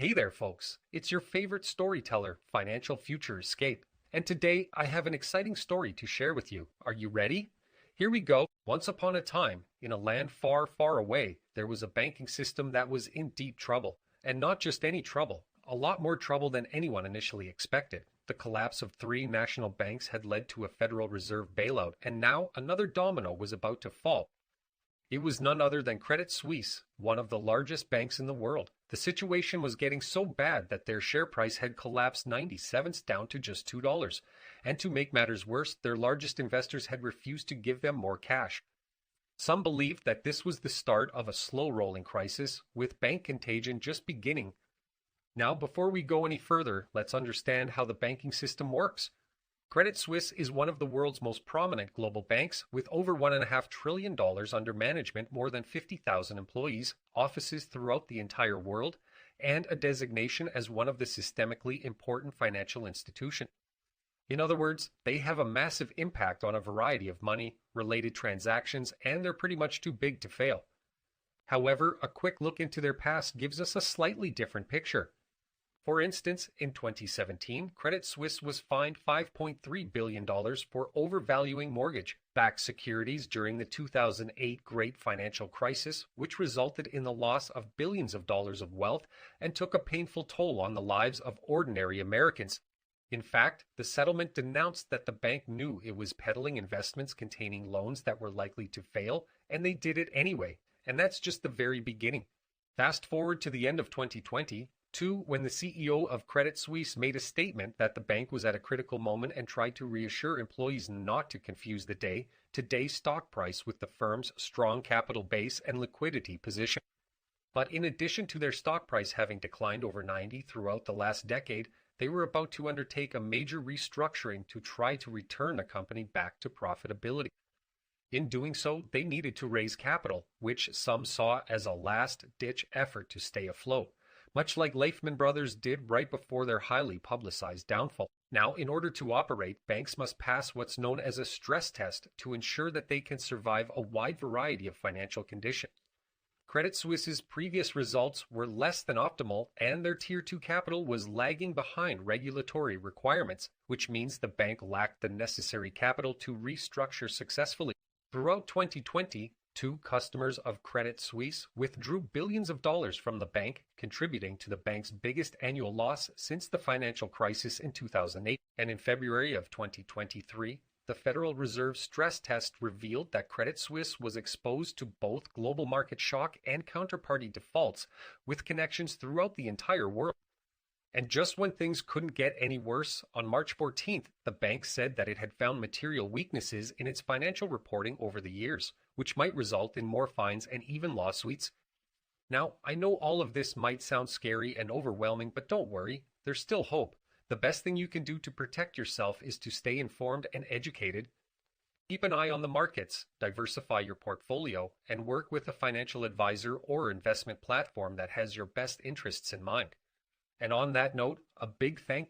Hey there, folks. It's your favorite storyteller, Financial Future Escape. And today I have an exciting story to share with you. Are you ready? Here we go. Once upon a time, in a land far, far away, there was a banking system that was in deep trouble. And not just any trouble, a lot more trouble than anyone initially expected. The collapse of three national banks had led to a Federal Reserve bailout, and now another domino was about to fall. It was none other than Credit Suisse, one of the largest banks in the world. The situation was getting so bad that their share price had collapsed 90 cents down to just $2. And to make matters worse, their largest investors had refused to give them more cash. Some believed that this was the start of a slow-rolling crisis, with bank contagion just beginning. Now, before we go any further, let's understand how the banking system works. Credit Suisse is one of the world's most prominent global banks, with over $1.5 trillion under management, more than 50,000 employees, offices throughout the entire world, and a designation as one of the systemically important financial institutions. In other words, they have a massive impact on a variety of money-related transactions, and they're pretty much too big to fail. However, a quick look into their past gives us a slightly different picture. For instance, in 2017, Credit Suisse was fined $5.3 billion for overvaluing mortgage-backed securities during the 2008 Great Financial Crisis, which resulted in the loss of billions of dollars of wealth and took a painful toll on the lives of ordinary Americans. In fact, the settlement denounced that the bank knew it was peddling investments containing loans that were likely to fail, and they did it anyway. And that's just the very beginning. Fast forward to the end of 2020, when the CEO of Credit Suisse made a statement that the bank was at a critical moment and tried to reassure employees not to confuse the day-to-day stock price with the firm's strong capital base and liquidity position. But in addition to their stock price having declined over 90 throughout the last decade, they were about to undertake a major restructuring to try to return the company back to profitability. In doing so, they needed to raise capital, which some saw as a last-ditch effort to stay afloat, much like Lehman Brothers did right before their highly publicized downfall. Now, in order to operate, banks must pass what's known as a stress test to ensure that they can survive a wide variety of financial conditions. Credit Suisse's previous results were less than optimal, and their Tier 2 capital was lagging behind regulatory requirements, which means the bank lacked the necessary capital to restructure successfully. Throughout 2020, two customers of Credit Suisse withdrew billions of dollars from the bank, contributing to the bank's biggest annual loss since the financial crisis in 2008. And in February of 2023, the Federal Reserve stress test revealed that Credit Suisse was exposed to both global market shock and counterparty defaults, with connections throughout the entire world. And just when things couldn't get any worse, on March 14th, the bank said that it had found material weaknesses in its financial reporting over the years, which might result in more fines and even lawsuits. Now, I know all of this might sound scary and overwhelming, but don't worry, there's still hope. The best thing you can do to protect yourself is to stay informed and educated. Keep an eye on the markets, diversify your portfolio, and work with a financial advisor or investment platform that has your best interests in mind. And on that note, a big thank